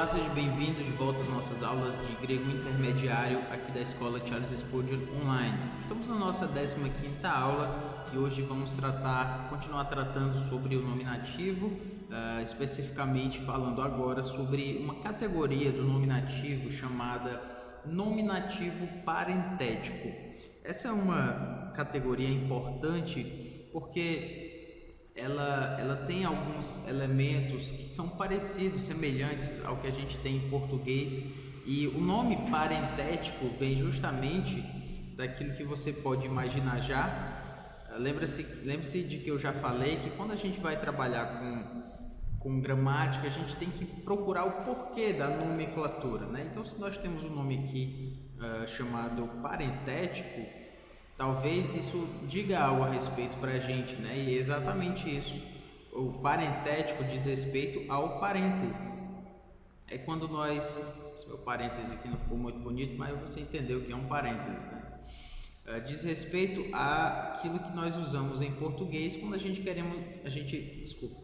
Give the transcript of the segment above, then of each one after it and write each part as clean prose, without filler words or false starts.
Olá, seja bem-vindo de volta às nossas aulas de grego intermediário aqui da escola Charles Spurgeon Online. Estamos na nossa 15ª aula e hoje vamos continuar tratando sobre o nominativo, especificamente falando agora sobre uma categoria do nominativo chamada nominativo parentético. Essa é uma categoria importante porque ela tem alguns elementos que são parecidos, semelhantes ao que a gente tem em português, e o nome parentético vem justamente daquilo que você pode imaginar já. Lembre-se de que eu já falei que quando a gente vai trabalhar com gramática, a gente tem que procurar o porquê da nomenclatura, né? Então, se nós temos um nome aqui chamado parentético, talvez isso diga algo a respeito para a gente, né? E é exatamente isso. O parentético diz respeito ao parêntese. É quando nós... Esse meu parêntese aqui não ficou muito bonito, mas você entendeu o que é um parêntese, né? Diz respeito àquilo que nós usamos em português quando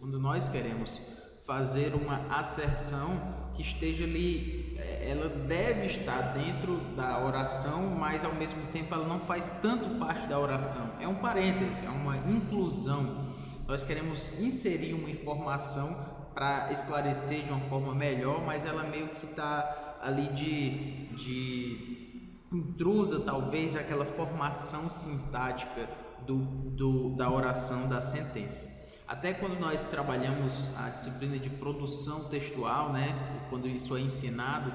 quando nós queremos fazer uma asserção que esteja ali, ela deve estar dentro da oração, mas ao mesmo tempo ela não faz tanto parte da oração. É um parêntese, é uma inclusão. Nós queremos inserir uma informação para esclarecer de uma forma melhor, mas ela meio que está ali de intrusa, talvez, aquela formação sintática da oração, da sentença. Até quando nós trabalhamos a disciplina de produção textual, né, quando isso é ensinado,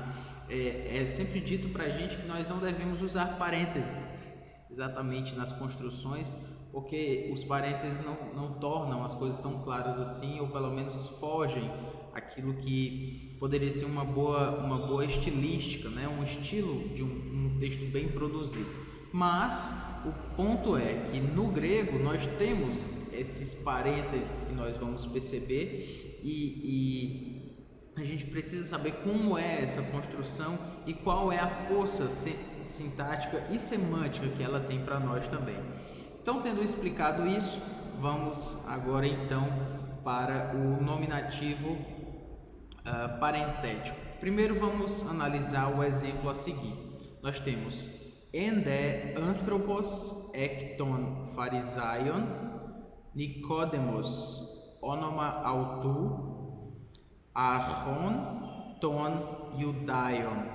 é sempre dito para a gente que nós não devemos usar parênteses exatamente nas construções, porque os parênteses não tornam as coisas tão claras assim, ou pelo menos fogem aquilo que poderia ser uma boa estilística, né, um estilo de um texto bem produzido. Mas o ponto é que no grego nós temos esses parênteses que nós vamos perceber e a gente precisa saber como é essa construção e qual é a força sintática e semântica que ela tem para nós também. Então, tendo explicado isso, vamos agora então para o nominativo parentético. Primeiro vamos analisar o exemplo a seguir. Nós temos ende anthropos ekton pharisaion Nicodemos onoma autou archon ton judaion.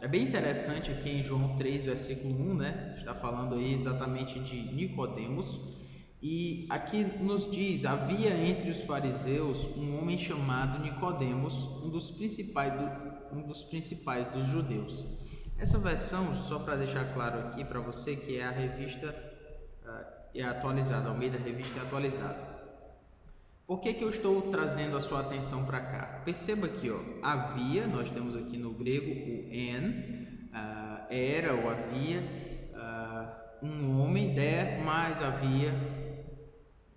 É bem interessante aqui em João 3, versículo 1, né? Está falando aí exatamente de Nicodemos. E aqui nos diz: havia entre os fariseus um homem chamado Nicodemos, um dos principais dos judeus. Essa versão, só para deixar claro aqui para você, que é a revista atualizada, Almeida Revista Atualizada. Por que eu estou trazendo a sua atenção para cá? Perceba aqui, havia, nós temos aqui no grego o era ou havia um homem, mais havia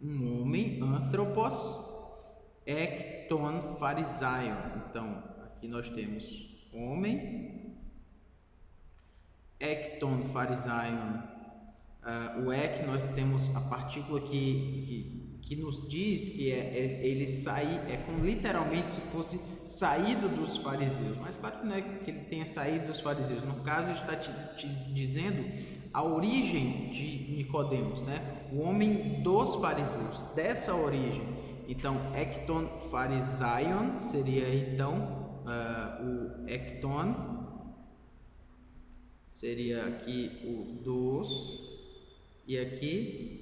um homem, anthropos, ekton pharisaion. Então, aqui nós temos homem, ekton pharisaion. O ek, nós temos a partícula que nos diz que ele sair, como literalmente se fosse saído dos fariseus, mas claro que não é que ele tenha saído dos fariseus, no caso está te dizendo a origem de Nicodemos, né? O homem dos fariseus, dessa origem. Então, ekton pharisaion seria então o ekton seria aqui o dos, e aqui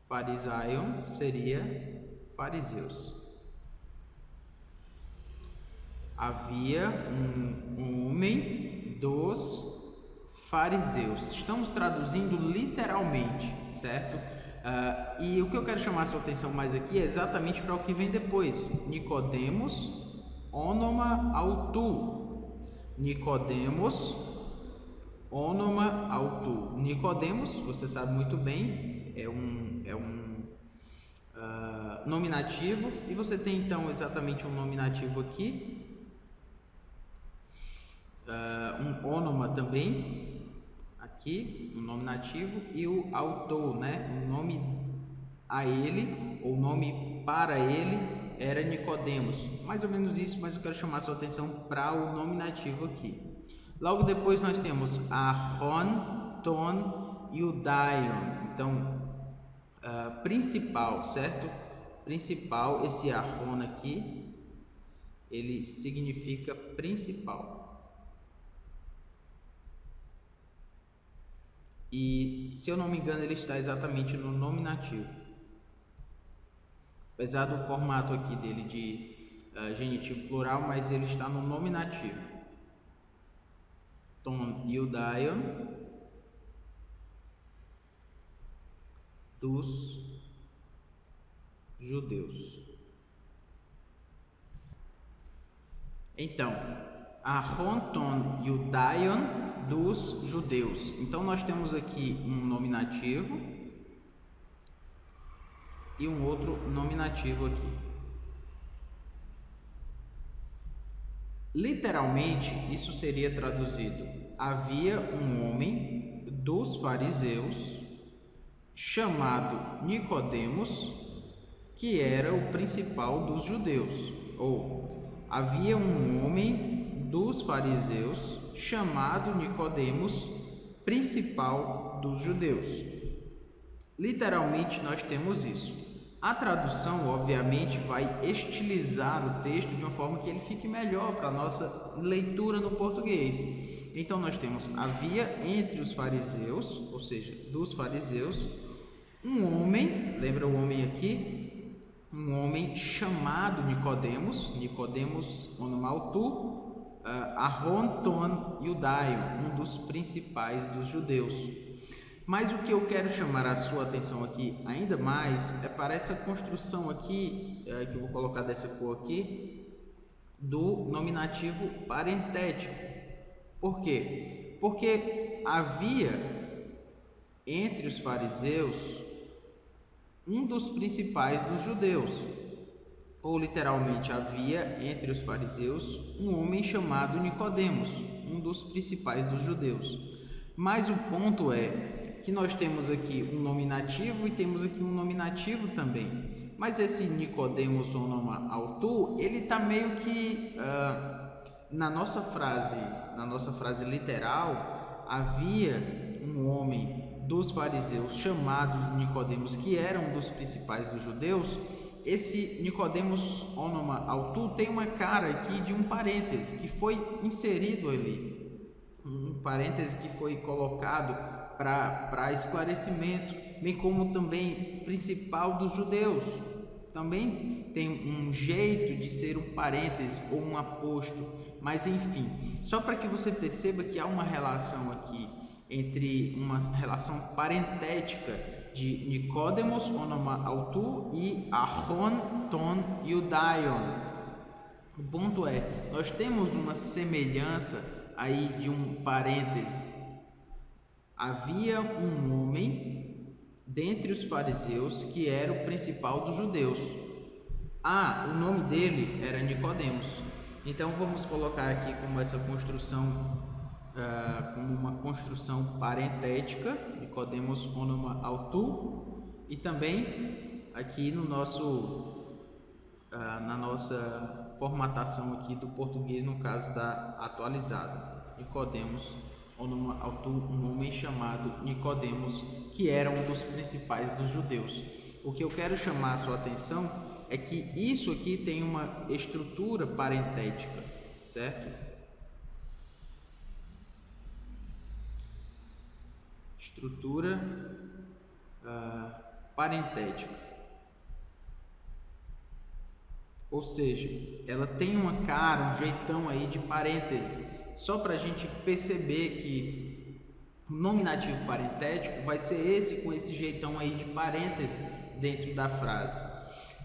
Pharisaion seria fariseus. Havia um homem dos fariseus. Estamos traduzindo literalmente, certo? E o que eu quero chamar a sua atenção mais aqui é exatamente para o que vem depois. Nicodemos onoma autou. Nicodemos onoma autou. Nicodemos, você sabe muito bem, é um nominativo, e você tem então exatamente um nominativo aqui, um onoma também, aqui, um nominativo, e o autou, né? O nome a ele, ou nome para ele, era Nicodemos. Mais ou menos isso, mas eu quero chamar a sua atenção para o nominativo aqui. Logo depois nós temos Ahon, Ton e o Dion. Então, principal, certo? Principal, esse Ahon aqui, ele significa principal. E, se eu não me engano, ele está exatamente no nominativo. Apesar do formato aqui dele de genitivo plural, mas ele está no nominativo. Ton e o Dion dos judeus. Então, Ahon, Ton e o Dion dos judeus. Então nós temos aqui um nominativo e um outro nominativo aqui. Literalmente, isso seria traduzido: havia um homem dos fariseus chamado Nicodemos, que era o principal dos judeus. Ou havia um homem dos fariseus chamado Nicodemos, principal dos judeus. Literalmente nós temos isso. A tradução, obviamente, vai estilizar o texto de uma forma que ele fique melhor para a nossa leitura no português. Então nós temos: havia entre os fariseus, ou seja, dos fariseus, um homem, lembra o homem aqui? Um homem chamado Nicodemos, Nicodemos onomautu, Ahon, Ton e o Dion, um dos principais dos judeus. Mas o que eu quero chamar a sua atenção aqui ainda mais é para essa construção aqui, que eu vou colocar dessa cor aqui, do nominativo parentético. Por quê? Porque havia entre os fariseus um dos principais dos judeus. Ou literalmente, havia entre os fariseus um homem chamado Nicodemos, um dos principais dos judeus. Mas o ponto é que nós temos aqui um nominativo e temos aqui um nominativo também. Mas esse Nicodemos onomautu, ele está meio que na nossa frase literal, havia um homem dos fariseus chamado Nicodemos, que era um dos principais dos judeus. Esse Nicodemos onomautu tem uma cara aqui de um parêntese que foi inserido ali, um parêntese que foi colocado para esclarecimento, bem como também principal dos judeus. Também tem um jeito de ser um parêntese ou um aposto, mas enfim, só para que você perceba que há uma relação aqui entre uma relação parentética de Nicodemos onomautu e Ahon, Ton e o Dion. O ponto é, nós temos uma semelhança aí de um parêntese. Havia um homem dentre os fariseus que era o principal dos judeus. O nome dele era Nicodemos. Então vamos colocar aqui como essa construção, como uma construção parentética, Nicodemos onomautu, e também aqui no na nossa formatação aqui do português, no caso da atualizada, Nicodemos onomautu, um homem chamado Nicodemos, que era um dos principais dos judeus. O que eu quero chamar a sua atenção é que isso aqui tem uma estrutura parentética, certo? Estrutura parentética. Ou seja, ela tem uma cara, um jeitão aí de parêntese, só para a gente perceber que o nominativo parentético vai ser esse, com esse jeitão aí de parêntese dentro da frase.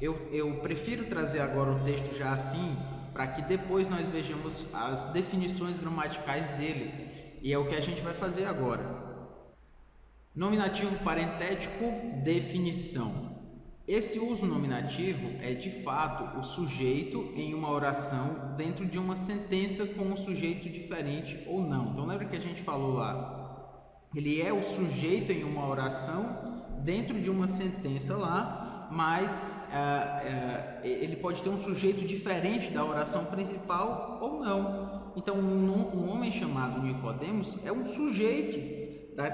Eu prefiro trazer agora o texto já assim, para que depois nós vejamos as definições gramaticais dele, e é o que a gente vai fazer agora. Nominativo parentético, definição. Esse uso nominativo é de fato o sujeito em uma oração dentro de uma sentença com um sujeito diferente ou não. Então lembra que a gente falou lá? Ele é o sujeito em uma oração dentro de uma sentença lá, mas ele pode ter um sujeito diferente da oração principal ou não. Então, um homem chamado Nicodemos é um sujeito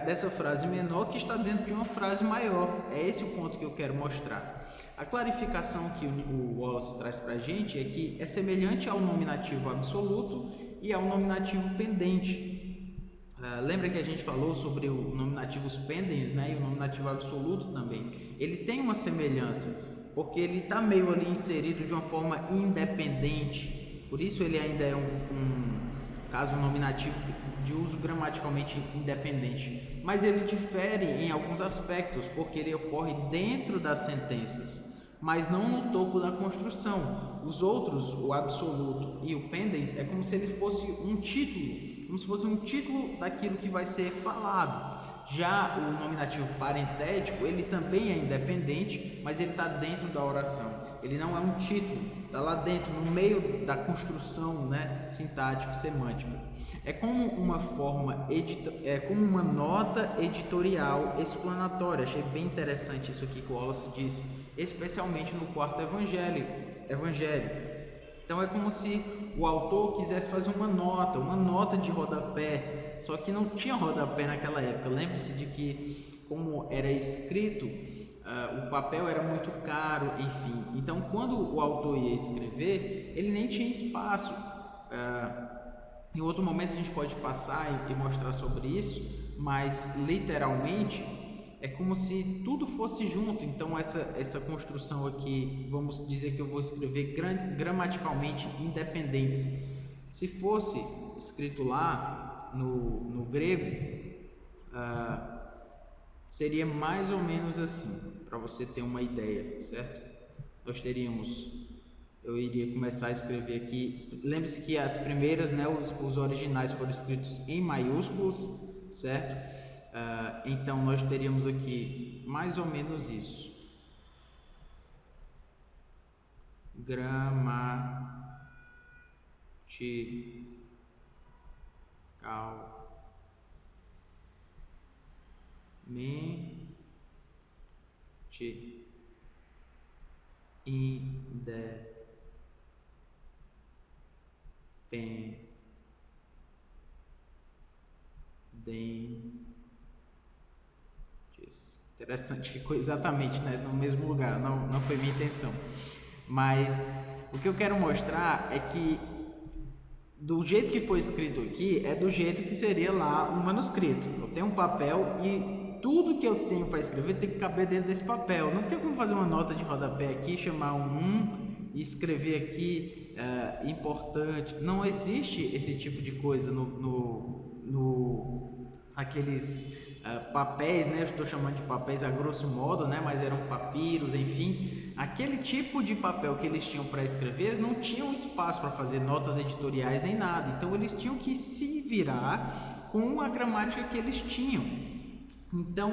dessa frase menor que está dentro de uma frase maior. É esse o ponto que eu quero mostrar. A clarificação que o Wallace traz para a gente é que é semelhante ao nominativo absoluto e ao nominativo pendente. Lembra que a gente falou sobre o nominativos pendens, né, e o nominativo absoluto também? Ele tem uma semelhança, porque ele está meio ali inserido de uma forma independente. Por isso ele ainda é um caso nominativo de uso gramaticalmente independente. Mas ele difere em alguns aspectos, porque ele ocorre dentro das sentenças, mas não no topo da construção. Os outros, o absoluto e o pendens, é como se ele fosse um título, como se fosse um título daquilo que vai ser falado. Já o nominativo parentético, ele também é independente, mas ele está dentro da oração. Ele não é um título, está lá dentro, no meio da construção, né, sintático-semântica. É como uma forma, é como uma nota editorial explanatória. Achei bem interessante isso aqui que o Wallace disse, especialmente no quarto evangelho. Então é como se o autor quisesse fazer uma nota de rodapé, só que não tinha rodapé naquela época. Lembre-se de que, como era escrito, o papel era muito caro, enfim. Então, quando o autor ia escrever, ele nem tinha espaço. Em outro momento a gente pode passar e mostrar sobre isso, mas literalmente é como se tudo fosse junto. Então essa construção aqui, vamos dizer que eu vou escrever gramaticalmente independentes. Se fosse escrito lá no grego, seria mais ou menos assim, para você ter uma ideia, certo? Eu iria começar a escrever aqui. Lembre-se que as primeiras, né, os originais foram escritos em maiúsculos, certo? Então nós teríamos aqui mais ou menos isso. Interessante, ficou exatamente, né, no mesmo lugar, não foi minha intenção. Mas o que eu quero mostrar é que do jeito que foi escrito aqui, é do jeito que seria lá um manuscrito. Eu tenho um papel e tudo que eu tenho para escrever tem que caber dentro desse papel. Não tem como fazer uma nota de rodapé aqui, chamar e escrever aqui importante. Não existe esse tipo de coisa aqueles papéis, né? Eu estou chamando de papéis a grosso modo, né? Mas eram papiros, enfim. Aquele tipo de papel que eles tinham para escrever, eles não tinham espaço para fazer notas editoriais nem nada. Então eles tinham que se virar com a gramática que eles tinham. Então,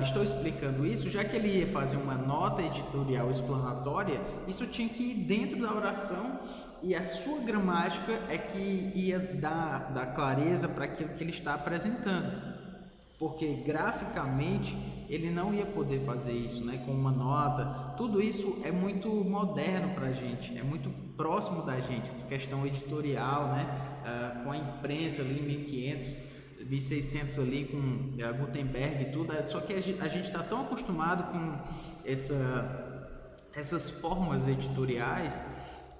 estou explicando isso, já que ele ia fazer uma nota editorial explanatória, isso tinha que ir dentro da oração e a sua gramática é que ia dar clareza para aquilo que ele está apresentando. Porque graficamente ele não ia poder fazer isso, né, com uma nota. Tudo isso é muito moderno para a gente, é muito próximo da gente, essa questão editorial, né, com a imprensa ali em 1500, 1600 ali com Gutenberg e tudo. Só que a gente está tão acostumado com essas formas editoriais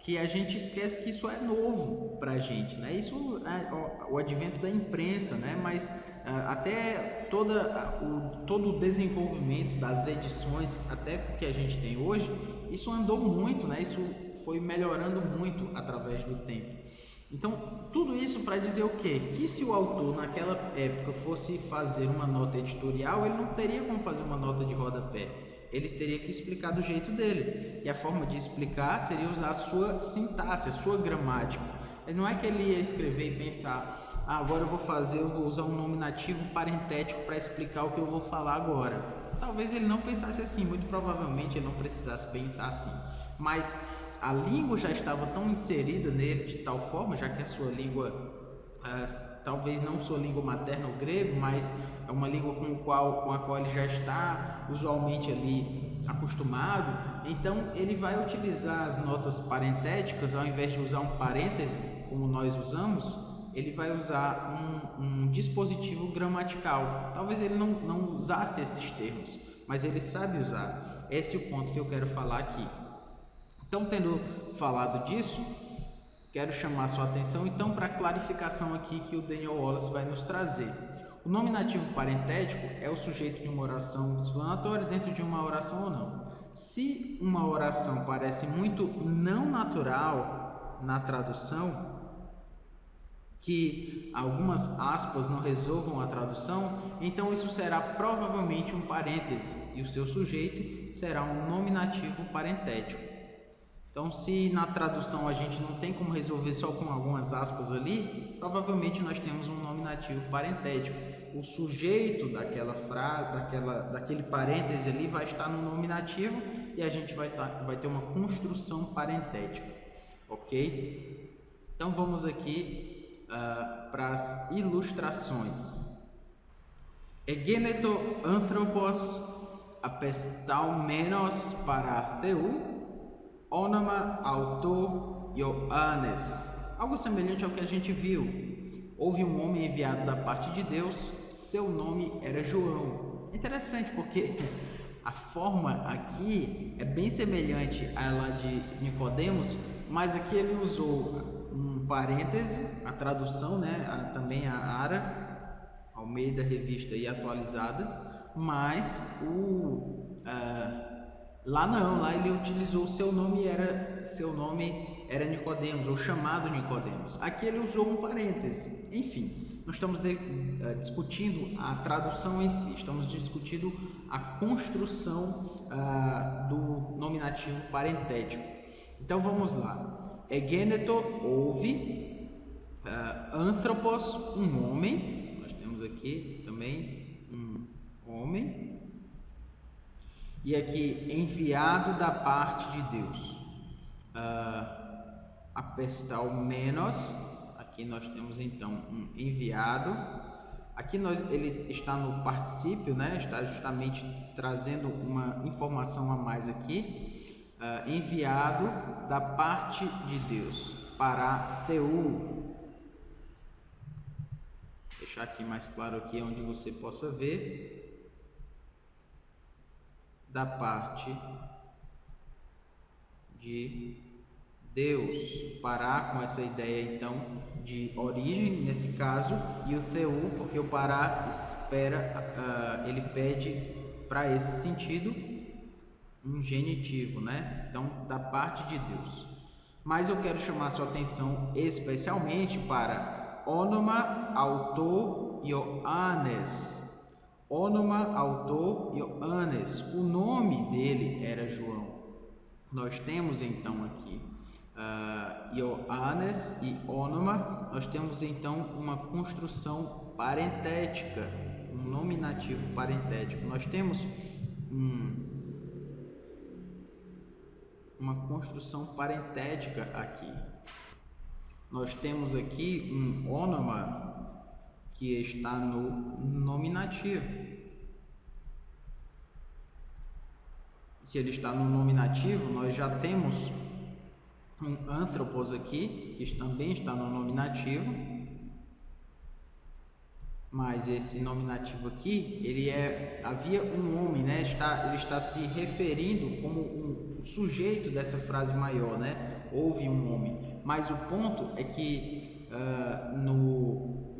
que a gente esquece que isso é novo para a gente, né? Isso é o advento da imprensa, né? Mas até todo o desenvolvimento das edições, até que a gente tem hoje, isso andou muito, né? Isso foi melhorando muito através do tempo. Então, tudo isso para dizer o quê? Que se o autor naquela época fosse fazer uma nota editorial, ele não teria como fazer uma nota de rodapé. Ele teria que explicar do jeito dele. E a forma de explicar seria usar a sua sintaxe, a sua gramática. Não é que ele ia escrever e pensar, agora eu vou usar um nominativo parentético para explicar o que eu vou falar agora. Talvez ele não pensasse assim, muito provavelmente ele não precisasse pensar assim. Mas a língua já estava tão inserida nele de tal forma, já que a sua língua talvez não sua língua materna, o grego, mas é uma língua com a qual ele já está usualmente ali acostumado, então ele vai utilizar as notas parentéticas, ao invés de usar um parêntese, como nós usamos, ele vai usar um dispositivo gramatical. Talvez ele não usasse esses termos, mas ele sabe usar. Esse é o ponto que eu quero falar aqui. Então, tendo falado disso, quero chamar sua atenção então para a clarificação aqui que o Daniel Wallace vai nos trazer. O nominativo parentético é o sujeito de uma oração explanatória dentro de uma oração ou não. Se uma oração parece muito não natural na tradução, que algumas aspas não resolvam a tradução, então isso será provavelmente um parêntese e o seu sujeito será um nominativo parentético. Então, se na tradução a gente não tem como resolver só com algumas aspas ali, provavelmente nós temos um nominativo parentético. O sujeito daquela frase, daquele parêntese ali vai estar no nominativo e a gente vai ter uma construção parentética, ok? Então, vamos aqui para as ilustrações. Egeneto anthropos apestaumenos para Theou, Όναμα autor Ioannes. Algo semelhante ao que a gente viu. Houve um homem enviado da parte de Deus, seu nome era João. Interessante porque a forma aqui é bem semelhante à lá de Nicodemos, mas aqui ele usou um parêntese, a tradução, né, também a Ara, Almeida Revista e Atualizada, mas lá não, lá ele utilizou seu nome era Nicodemos, ou chamado Nicodemos. Aqui ele usou um parêntese. Enfim, nós estamos discutindo a tradução em si, estamos discutindo a construção do nominativo parentético. Então vamos lá. Egeneto, houve, anthropos, um homem, nós temos aqui também um homem, e aqui, enviado da parte de Deus. Apestaumenos, aqui nós temos então um enviado. Aqui ele está no particípio, né? Está justamente trazendo uma informação a mais aqui. Enviado da parte de Deus para Theou. Vou deixar aqui mais claro aqui onde você possa ver. Da parte de Deus. Pará com essa ideia então de origem nesse caso, e o Theou, porque o Pará ele pede para esse sentido um genitivo, né? Então, da parte de Deus. Mas eu quero chamar sua atenção especialmente para Όναμα autor Ioannes. Όναμα autor Ioannes, o nome dele era João. Nós temos então aqui Ioannes e Όναμα, nós temos então uma construção parentética, um nominativo parentético. Nós temos uma construção parentética aqui. Nós temos aqui um όναμα que está no nominativo. Se ele está no nominativo, nós já temos um anthropos aqui, que também está no nominativo, mas esse nominativo aqui, havia um homem, né? Ele está se referindo como um sujeito dessa frase maior, né? Houve um homem. Mas o ponto é que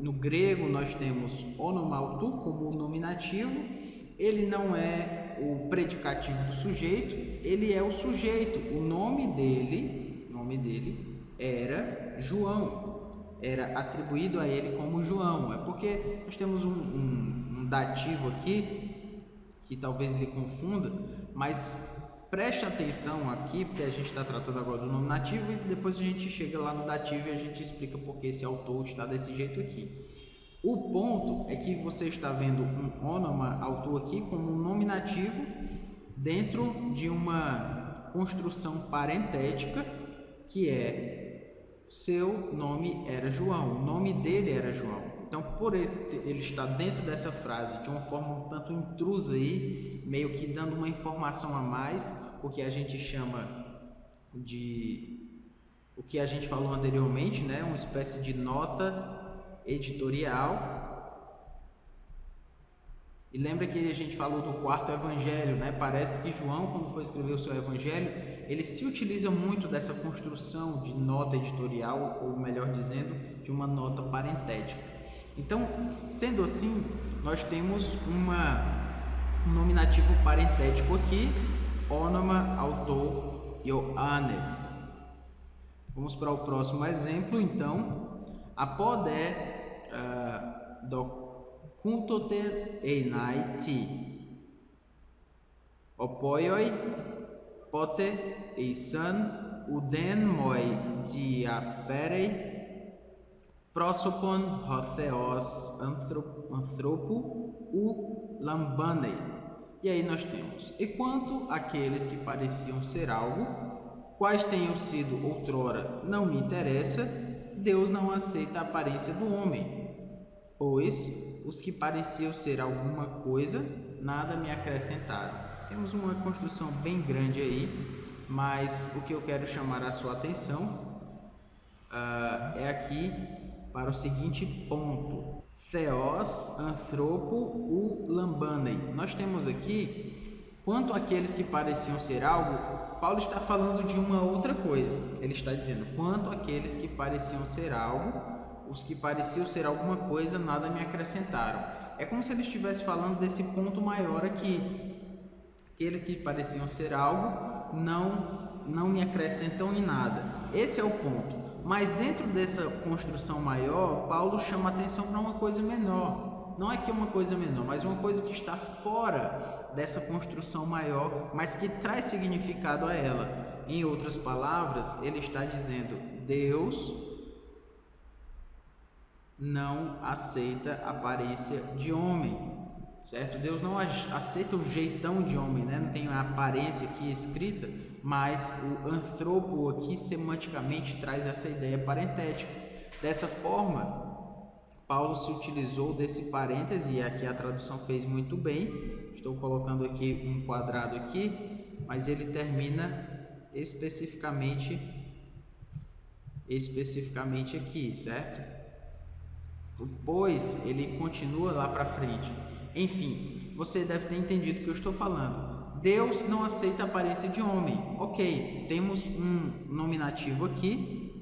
no grego nós temos onomautu como nominativo, ele não é o predicativo do sujeito, ele é o sujeito. O nome dele era João, era atribuído a ele como João. É porque nós temos um dativo aqui que talvez lhe confunda, mas preste atenção aqui, porque a gente está tratando agora do nominativo e depois a gente chega lá no dativo e a gente explica porque esse autor está desse jeito aqui. O ponto é que você está vendo um όναμα autor aqui como um nominativo dentro de uma construção parentética que é seu nome era João, o nome dele era João. Então, por ele estar dentro dessa frase de uma forma um tanto intrusa aí, meio que dando uma informação a mais, o que a gente chama de, o que a gente falou anteriormente, né? Uma espécie de nota editorial. E lembra que a gente falou do quarto evangelho, né? Parece que João, quando for escrever o seu evangelho, ele se utiliza muito dessa construção de nota editorial, ou melhor dizendo, de uma nota parentética. Então, sendo assim, nós temos um nominativo parentético aqui, ônoma, autor, Ioannes. Vamos para o próximo exemplo, então. Apodé do Kuntote einai ti. Opoioi pote eisan uden moi diaferei prosopon hotheos anthropo u lambanei. E aí nós temos: e quanto àqueles que pareciam ser algo, quais tenham sido outrora, não me interessa, Deus não aceita a aparência do homem. Pois os que pareciam ser alguma coisa, nada me acrescentaram. Temos uma construção bem grande aí, mas o que eu quero chamar a sua atenção é aqui para o seguinte ponto: Theos, anthropo, u lambanei. Nós temos aqui, quanto àqueles que pareciam ser algo, Paulo está falando de uma outra coisa. Ele está dizendo, quanto àqueles que pareciam ser algo, os que pareciam ser alguma coisa, nada me acrescentaram. É como se ele estivesse falando desse ponto maior aqui. Aqueles que pareciam ser algo, não me acrescentam em nada. Esse é o ponto. Mas dentro dessa construção maior, Paulo chama atenção para uma coisa menor. Não é que é uma coisa menor, mas uma coisa que está fora dessa construção maior, mas que traz significado a ela. Em outras palavras, ele está dizendo, Deus não aceita a aparência de homem, certo? Deus não aceita o jeitão de homem, né? Não tem a aparência aqui escrita, mas o antropo aqui semanticamente traz essa ideia parentética. Dessa forma, Paulo se utilizou desse parêntese, e aqui a tradução fez muito bem. Estou colocando aqui um quadrado aqui, mas ele termina especificamente aqui, certo? Pois ele continua lá para frente. Enfim, você deve ter entendido o que eu estou falando. Deus não aceita a aparência de homem. Ok, temos um nominativo aqui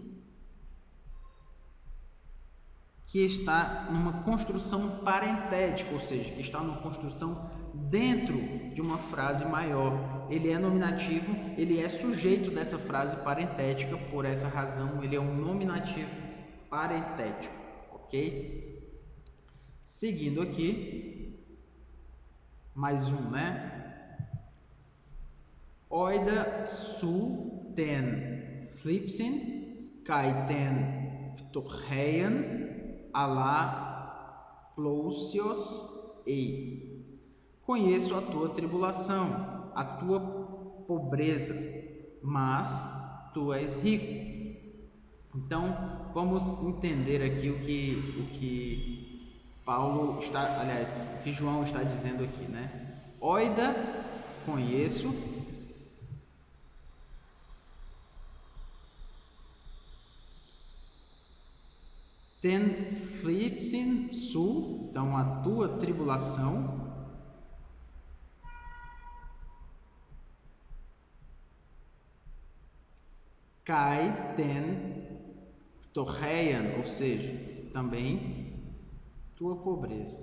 que está numa construção parentética, ou seja, que está numa construção dentro de uma frase maior. Ele é nominativo, ele é sujeito dessa frase parentética, por essa razão ele é um nominativo parentético. Ok? Seguindo aqui, mais um, né? Oida su ten flipsin, kai ten ptorreian, ala plousios ei. Conheço a tua tribulação, a tua pobreza, mas tu és rico. Então, vamos entender aqui o que Paulo está, aliás, o que João está dizendo aqui, né? Oida, conheço. Ten flipsin su, então a tua tribulação. Kai ten torreian, ou seja, também tua pobreza.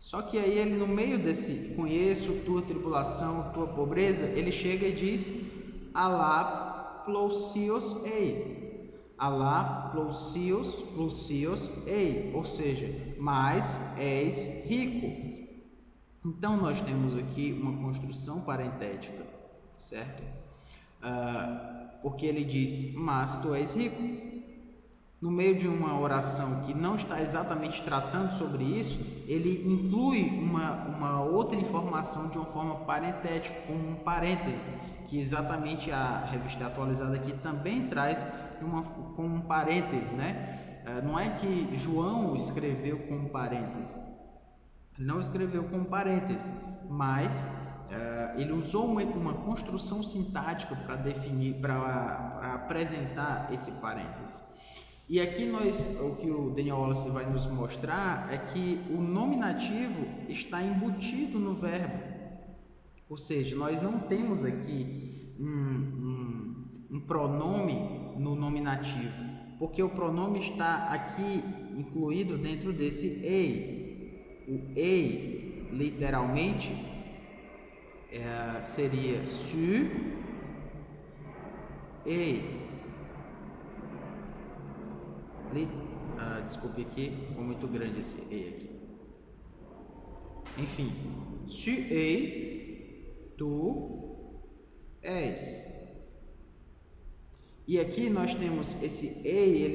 Só que aí ele, no meio desse conheço tua tribulação, tua pobreza, ele chega e diz alá plousios ei. Alá plousios ei, ou seja, mas és rico. Então nós temos aqui uma construção parentética, certo? Porque ele diz, mas tu és rico. No meio de uma oração que não está exatamente tratando sobre isso, ele inclui uma outra informação de uma forma parentética, como um parêntese. que exatamente a revista atualizada aqui também traz com um parêntese, né? Não é que João escreveu com parêntese, não escreveu com parêntese, mas ele usou uma construção sintática para definir, para apresentar esse parêntese. E aqui o que o Daniel Wallace vai nos mostrar é que o nominativo está embutido no verbo, ou seja, nós não temos aqui um pronome no nominativo, porque o pronome está aqui incluído dentro desse ei. O ei, literalmente, seria su, ei. Desculpe aqui, ficou muito grande esse ei aqui. Enfim, tu ei, tu és. E aqui nós temos esse ei,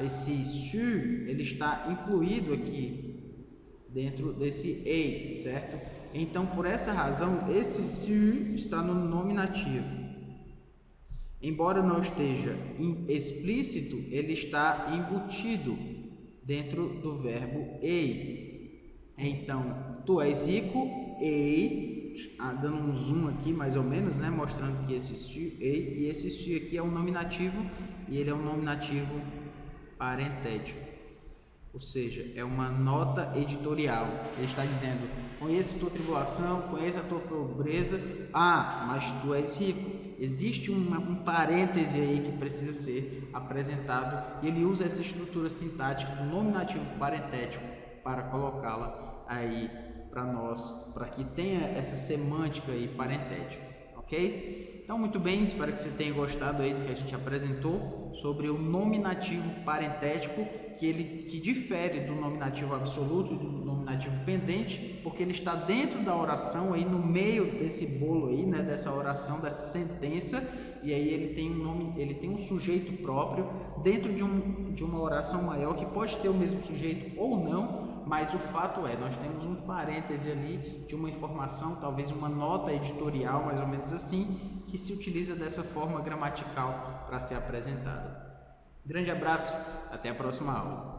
esse su, ele está incluído aqui dentro desse ei, certo? Então, por essa razão, esse su está no nominativo. Embora não esteja explícito, ele está embutido dentro do verbo ei. Então, tu és rico, ei, dando um zoom aqui mais ou menos, né, mostrando que esse su, ei, e esse su aqui é um nominativo, e ele é um nominativo parentético. Ou seja, é uma nota editorial. Ele está dizendo: conheço a tua tribulação, conheço a tua pobreza, mas tu és rico. Existe um parêntese aí que precisa ser apresentado, e ele usa essa estrutura sintática do nominativo parentético para colocá-la aí para nós, para que tenha essa semântica aí parentética, ok? Então, muito bem, espero que você tenha gostado aí do que a gente apresentou sobre o nominativo parentético, que difere do nominativo absoluto e do nominativo pendente, porque ele está dentro da oração, aí no meio desse bolo aí, né, dessa oração, dessa sentença, e aí ele tem um nome, ele tem um sujeito próprio dentro de uma oração maior, que pode ter o mesmo sujeito ou não, mas o fato é, nós temos um parêntese ali de uma informação, talvez uma nota editorial, mais ou menos assim, que se utiliza dessa forma gramatical para ser apresentada. Grande abraço, até a próxima aula.